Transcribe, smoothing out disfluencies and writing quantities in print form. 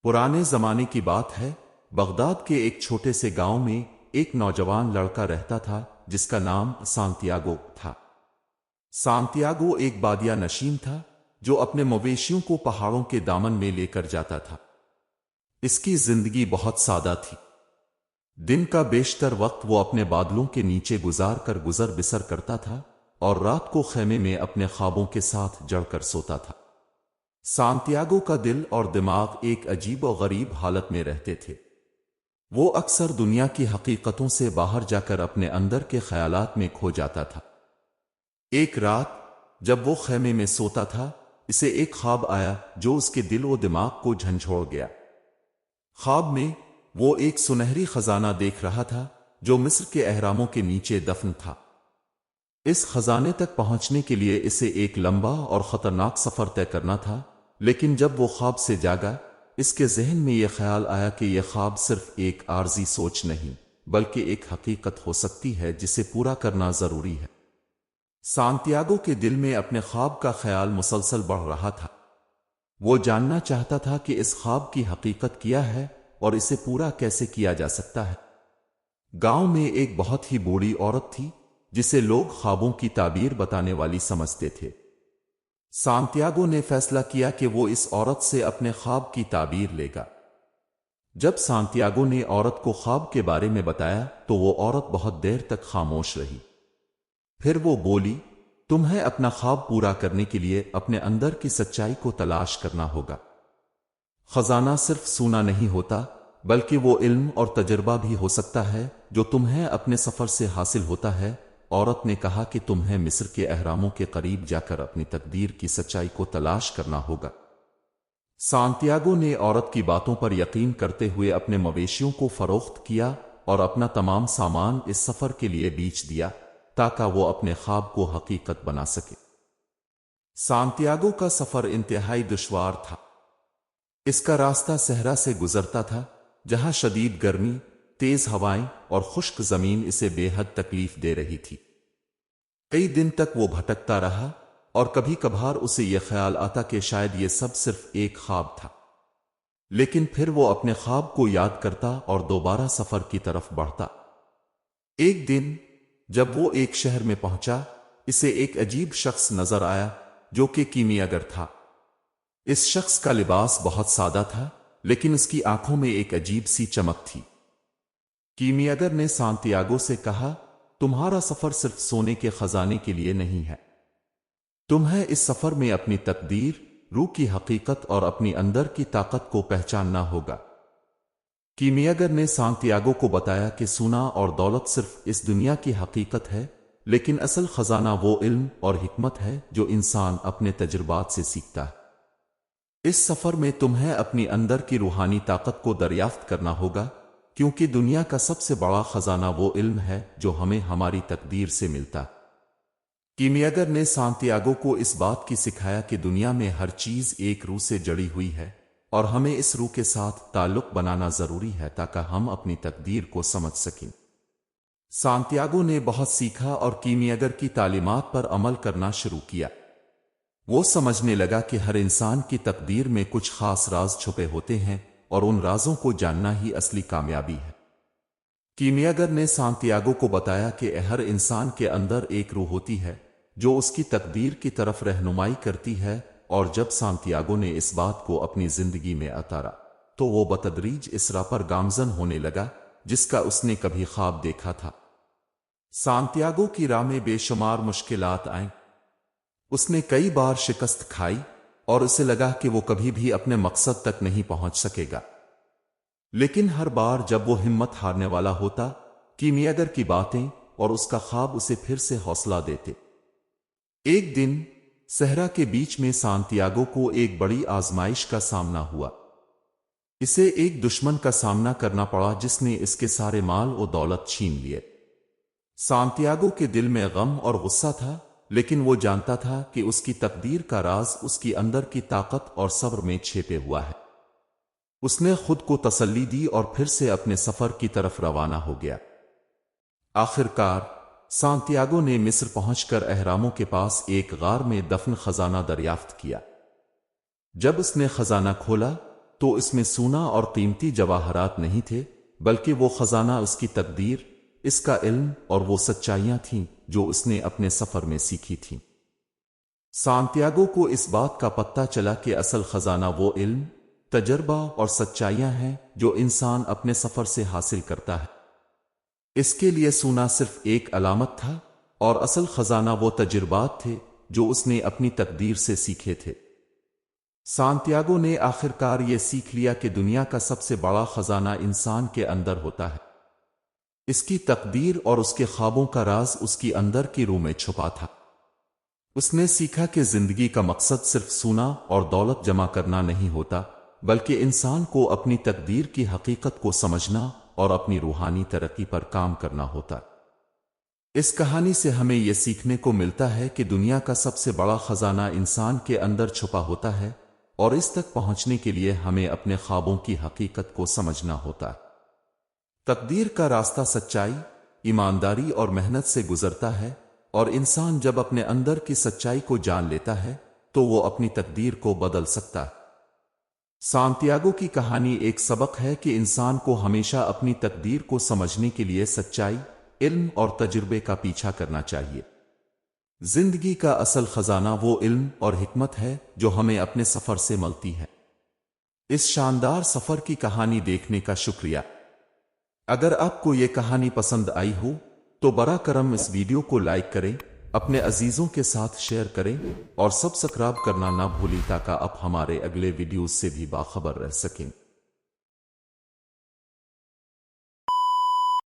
پرانے زمانے کی بات ہے، بغداد کے ایک چھوٹے سے گاؤں میں ایک نوجوان لڑکا رہتا تھا جس کا نام سانتیاگو تھا۔ سانتیاگو ایک بادیہ نشین تھا جو اپنے مویشیوں کو پہاڑوں کے دامن میں لے کر جاتا تھا۔ اس کی زندگی بہت سادہ تھی۔ دن کا بیشتر وقت وہ اپنے بادلوں کے نیچے گزار کر گزر بسر کرتا تھا اور رات کو خیمے میں اپنے خوابوں کے ساتھ جڑ کر سوتا تھا۔ سانتیاگو کا دل اور دماغ ایک عجیب و غریب حالت میں رہتے تھے۔ وہ اکثر دنیا کی حقیقتوں سے باہر جا کر اپنے اندر کے خیالات میں کھو جاتا تھا۔ ایک رات جب وہ خیمے میں سوتا تھا، اسے ایک خواب آیا جو اس کے دل و دماغ کو جھنجھوڑ گیا۔ خواب میں وہ ایک سنہری خزانہ دیکھ رہا تھا جو مصر کے اہراموں کے نیچے دفن تھا۔ اس خزانے تک پہنچنے کے لیے اسے ایک لمبا اور خطرناک سفر طے کرنا تھا، لیکن جب وہ خواب سے جاگا، اس کے ذہن میں یہ خیال آیا کہ یہ خواب صرف ایک عارضی سوچ نہیں بلکہ ایک حقیقت ہو سکتی ہے جسے پورا کرنا ضروری ہے۔ سانتیاگو کے دل میں اپنے خواب کا خیال مسلسل بڑھ رہا تھا۔ وہ جاننا چاہتا تھا کہ اس خواب کی حقیقت کیا ہے اور اسے پورا کیسے کیا جا سکتا ہے۔ گاؤں میں ایک بہت ہی بوڑھی عورت تھی جسے لوگ خوابوں کی تعبیر بتانے والی سمجھتے تھے۔ سانتیاگو نے فیصلہ کیا کہ وہ اس عورت سے اپنے خواب کی تعبیر لے گا۔ جب سانتیاگو نے عورت کو خواب کے بارے میں بتایا تو وہ عورت بہت دیر تک خاموش رہی۔ پھر وہ بولی، تمہیں اپنا خواب پورا کرنے کے لیے اپنے اندر کی سچائی کو تلاش کرنا ہوگا۔ خزانہ صرف سونا نہیں ہوتا بلکہ وہ علم اور تجربہ بھی ہو سکتا ہے جو تمہیں اپنے سفر سے حاصل ہوتا ہے۔ عورت نے کہا کہ تمہیں مصر کے اہراموں کے قریب جا کر اپنی تقدیر کی سچائی کو تلاش کرنا ہوگا۔ سانتیاگو نے عورت کی باتوں پر یقین کرتے ہوئے اپنے مویشیوں کو فروخت کیا اور اپنا تمام سامان اس سفر کے لیے بیچ دیا تاکہ وہ اپنے خواب کو حقیقت بنا سکے۔ سانتیاگو کا سفر انتہائی دشوار تھا۔ اس کا راستہ صحرا سے گزرتا تھا جہاں شدید گرمی، تیز ہوائیں اور خشک زمین اسے بے حد تکلیف دے رہی تھی۔ کئی دن تک وہ بھٹکتا رہا اور کبھی کبھار اسے یہ خیال آتا کہ شاید یہ سب صرف ایک خواب تھا، لیکن پھر وہ اپنے خواب کو یاد کرتا اور دوبارہ سفر کی طرف بڑھتا۔ ایک دن جب وہ ایک شہر میں پہنچا، اسے ایک عجیب شخص نظر آیا جو کہ کیمیاگر تھا۔ اس شخص کا لباس بہت سادہ تھا لیکن اس کی آنکھوں میں ایک عجیب سی چمک تھی۔ کیمیاگر نے سانتیاگو سے کہا، تمہارا سفر صرف سونے کے خزانے کے لیے نہیں ہے، تمہیں اس سفر میں اپنی تقدیر، روح کی حقیقت اور اپنی اندر کی طاقت کو پہچاننا ہوگا۔ کیمیاگر نے سانتیاگو کو بتایا کہ سونا اور دولت صرف اس دنیا کی حقیقت ہے، لیکن اصل خزانہ وہ علم اور حکمت ہے جو انسان اپنے تجربات سے سیکھتا ہے۔ اس سفر میں تمہیں اپنی اندر کی روحانی طاقت کو دریافت کرنا ہوگا، کیونکہ دنیا کا سب سے بڑا خزانہ وہ علم ہے جو ہمیں ہماری تقدیر سے ملتا۔ کیمیاگر نے سانتیاگو کو اس بات کی سکھایا کہ دنیا میں ہر چیز ایک روح سے جڑی ہوئی ہے اور ہمیں اس روح کے ساتھ تعلق بنانا ضروری ہے تاکہ ہم اپنی تقدیر کو سمجھ سکیں۔ سانتیاگو نے بہت سیکھا اور کیمیاگر کی تعلیمات پر عمل کرنا شروع کیا۔ وہ سمجھنے لگا کہ ہر انسان کی تقدیر میں کچھ خاص راز چھپے ہوتے ہیں اور ان رازوں کو جاننا ہی اصلی کامیابی ہے۔ کیمیاگر نے سانتیاگو کو بتایا کہ ہر انسان کے اندر ایک روح ہوتی ہے جو اس کی تقدیر کی طرف رہنمائی کرتی ہے، اور جب سانتیاگو نے اس بات کو اپنی زندگی میں اتارا تو وہ بتدریج اس راہ پر گامزن ہونے لگا جس کا اس نے کبھی خواب دیکھا تھا۔ سانتیاگو کی راہ میں بے شمار مشکلات آئیں۔ اس نے کئی بار شکست کھائی اور اسے لگا کہ وہ کبھی بھی اپنے مقصد تک نہیں پہنچ سکے گا، لیکن ہر بار جب وہ ہمت ہارنے والا ہوتا، کیمیاگر کی باتیں اور اس کا خواب اسے پھر سے حوصلہ دیتے۔ ایک دن صحرا کے بیچ میں سانتیاگو کو ایک بڑی آزمائش کا سامنا ہوا۔ اسے ایک دشمن کا سامنا کرنا پڑا جس نے اس کے سارے مال و دولت چھین لیے۔ سانتیاگو کے دل میں غم اور غصہ تھا، لیکن وہ جانتا تھا کہ اس کی تقدیر کا راز اس کی اندر کی طاقت اور صبر میں چھپے ہوا ہے۔ اس نے خود کو تسلی دی اور پھر سے اپنے سفر کی طرف روانہ ہو گیا۔ آخر کار سانتیاگو نے مصر پہنچ کر اہراموں کے پاس ایک غار میں دفن خزانہ دریافت کیا۔ جب اس نے خزانہ کھولا تو اس میں سونا اور قیمتی جواہرات نہیں تھے، بلکہ وہ خزانہ اس کی تقدیر، اس کا علم اور وہ سچائیاں تھیں جو اس نے اپنے سفر میں سیکھی تھیں۔ سانتیاگو کو اس بات کا پتہ چلا کہ اصل خزانہ وہ علم، تجربہ اور سچائیاں ہیں جو انسان اپنے سفر سے حاصل کرتا ہے۔ اس کے لیے سونا صرف ایک علامت تھا، اور اصل خزانہ وہ تجربات تھے جو اس نے اپنی تقدیر سے سیکھے تھے۔ سانتیاگو نے آخرکار یہ سیکھ لیا کہ دنیا کا سب سے بڑا خزانہ انسان کے اندر ہوتا ہے۔ اس کی تقدیر اور اس کے خوابوں کا راز اس کی اندر کی روح میں چھپا تھا۔ اس نے سیکھا کہ زندگی کا مقصد صرف سونا اور دولت جمع کرنا نہیں ہوتا، بلکہ انسان کو اپنی تقدیر کی حقیقت کو سمجھنا اور اپنی روحانی ترقی پر کام کرنا ہوتا۔ اس کہانی سے ہمیں یہ سیکھنے کو ملتا ہے کہ دنیا کا سب سے بڑا خزانہ انسان کے اندر چھپا ہوتا ہے، اور اس تک پہنچنے کے لیے ہمیں اپنے خوابوں کی حقیقت کو سمجھنا ہوتا ہے۔ تقدیر کا راستہ سچائی، ایمانداری اور محنت سے گزرتا ہے، اور انسان جب اپنے اندر کی سچائی کو جان لیتا ہے تو وہ اپنی تقدیر کو بدل سکتا ہے۔ سانتیاگو کی کہانی ایک سبق ہے کہ انسان کو ہمیشہ اپنی تقدیر کو سمجھنے کے لیے سچائی، علم اور تجربے کا پیچھا کرنا چاہیے۔ زندگی کا اصل خزانہ وہ علم اور حکمت ہے جو ہمیں اپنے سفر سے ملتی ہے۔ اس شاندار سفر کی کہانی دیکھنے کا شکریہ۔ اگر آپ کو یہ کہانی پسند آئی ہو تو براہ کرم اس ویڈیو کو لائک کریں، اپنے عزیزوں کے ساتھ شیئر کریں اور سبسکرائب کرنا نہ بھولیں تاکہ آپ ہمارے اگلے ویڈیوز سے بھی باخبر رہ سکیں۔